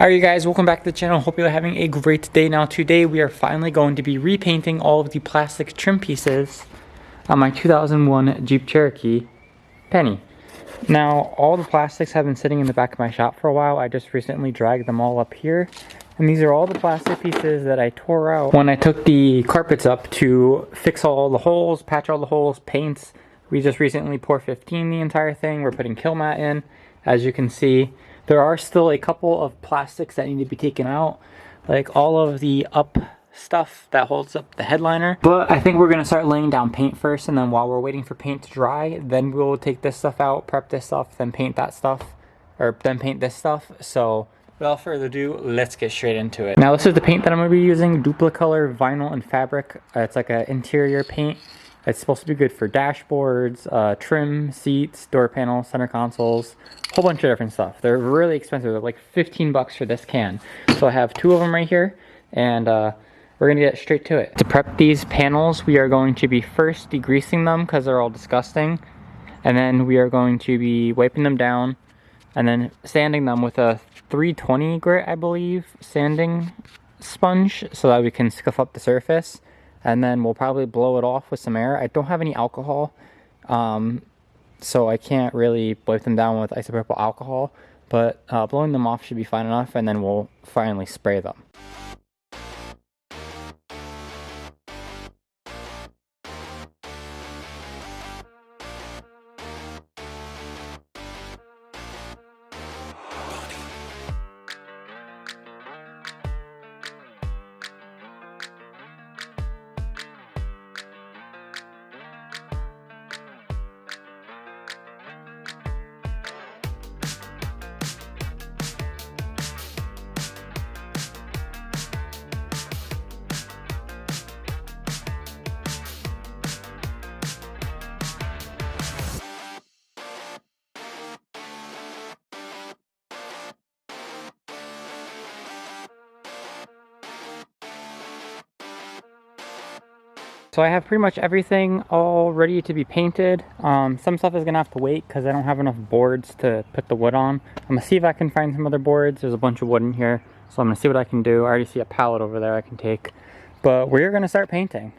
Alright you guys, welcome back to the channel. Hope you're having a great day. Now today we are finally going to be repainting all of the plastic trim pieces on my 2001 Jeep Cherokee Penny. Now all the plastics have been sitting in the back of my shop for a while. I just recently dragged them all up here. And these are all the plastic pieces that I tore out when I took the carpets up to fix all the holes, patch all the holes, paints. We just recently poured 15 the entire thing. We're putting kill mat in, as you can see. There are still a couple of plastics that need to be taken out, like all of the up stuff that holds up the headliner. But I think we're going to start laying down paint first, and then while we're waiting for paint to dry, then we'll take this stuff out, prep this stuff, then paint that stuff, or then paint this stuff. So without further ado, let's get straight into it. Now this is the paint that I'm going to be using, Duplicolor Vinyl and Fabric. It's like an interior paint. It's supposed to be good for dashboards, trim, seats, door panels, center consoles, a whole bunch of different stuff. They're really expensive. They're like 15 bucks for this can. So I have two of them right here, and we're going to get straight to it. To prep these panels, we are going to be first degreasing them because they're all disgusting. And then we are going to be wiping them down and then sanding them with a 320 grit, I believe, sanding sponge so that we can scuff up the surface. And then we'll probably blow it off with some air. I don't have any alcohol, so I can't really wipe them down with isopropyl alcohol, but blowing them off should be fine enough, and then we'll finally spray them. So I have pretty much everything all ready to be painted. Some stuff is gonna have to wait because I don't have enough boards to put the wood on. I'm gonna see if I can find some other boards. There's a bunch of wood in here, so I'm gonna see what I can do. I already see a pallet over there I can take, but we're gonna start painting.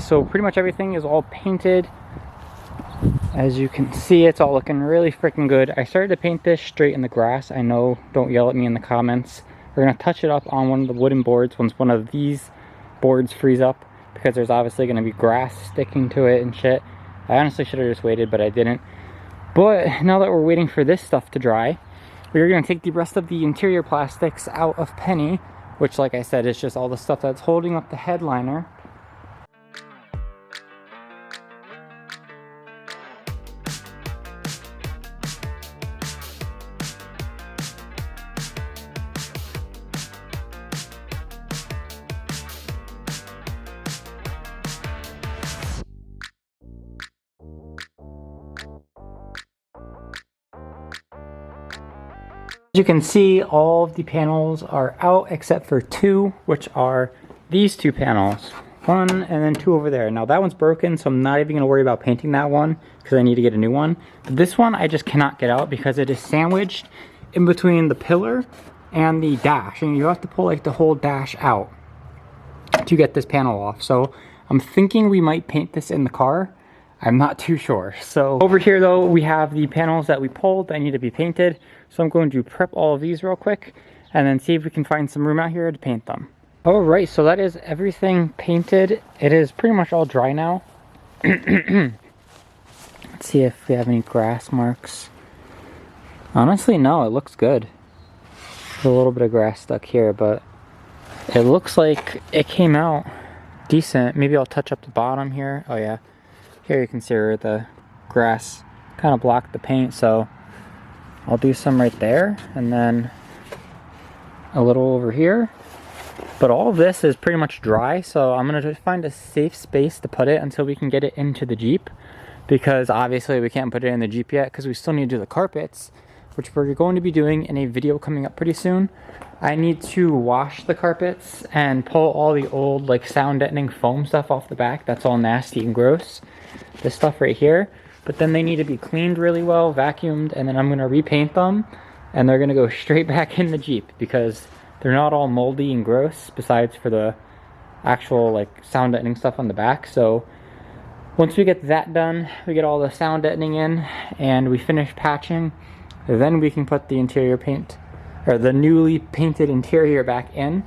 So pretty much everything is all painted. As you can see, it's all looking really freaking good. I started to paint this straight in the grass. I know, don't yell at me in the comments. We're gonna touch it up on one of the wooden boards once one of these boards freeze up, because there's obviously gonna be grass sticking to it and shit. I honestly should have just waited, but I didn't. But now that we're waiting for this stuff to dry, we're gonna take the rest of the interior plastics out of Penny, which, like I said, is just all the stuff that's holding up the headliner. As you can see, all of the panels are out except for two, which are these two panels. One and then two over there. Now that one's broken, so I'm not even going to worry about painting that one because I need to get a new one. This one I just cannot get out because it is sandwiched in between the pillar and the dash, and you have to pull like the whole dash out to get this panel off. So I'm thinking we might paint this in the car. I'm not too sure. So over here though, we have the panels that we pulled that need to be painted. So I'm going to prep all of these real quick and then see if we can find some room out here to paint them. Alright, so that is everything painted. It is pretty much all dry now. Let's see if we have any grass marks. Honestly, no, it looks good. There's a little bit of grass stuck here, but it looks like it came out decent. Maybe I'll touch up the bottom here. Oh yeah. Here you can see where the grass kind of block the paint, so I'll do some right there and then a little over here. But all of this is pretty much dry, so I'm gonna just find a safe space to put it until we can get it into the Jeep, because obviously we can't put it in the Jeep yet because we still need to do the carpets, which we're going to be doing in a video coming up pretty soon. I need to wash the carpets and pull all the old like sound deadening foam stuff off the back. That's all nasty and gross. This stuff right here. But then they need to be cleaned really well, vacuumed, and then I'm gonna repaint them, and they're gonna go straight back in the Jeep because they're not all moldy and gross, besides for the actual like sound deadening stuff on the back. So once we get that done, we get all the sound deadening in, and we finish patching, then we can put the interior paint, or the newly painted interior back in.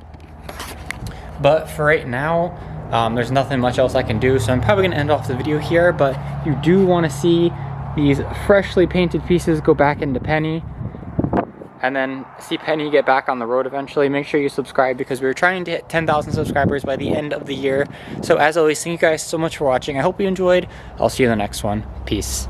But for right now, there's nothing much else I can do, so I'm probably gonna end off the video here. But if you do wanna see these freshly painted pieces go back into Penny, and then see Penny get back on the road eventually, make sure you subscribe, because we're trying to hit 10,000 subscribers by the end of the year. So as always, thank you guys so much for watching. I hope you enjoyed. I'll see you in the next one. Peace.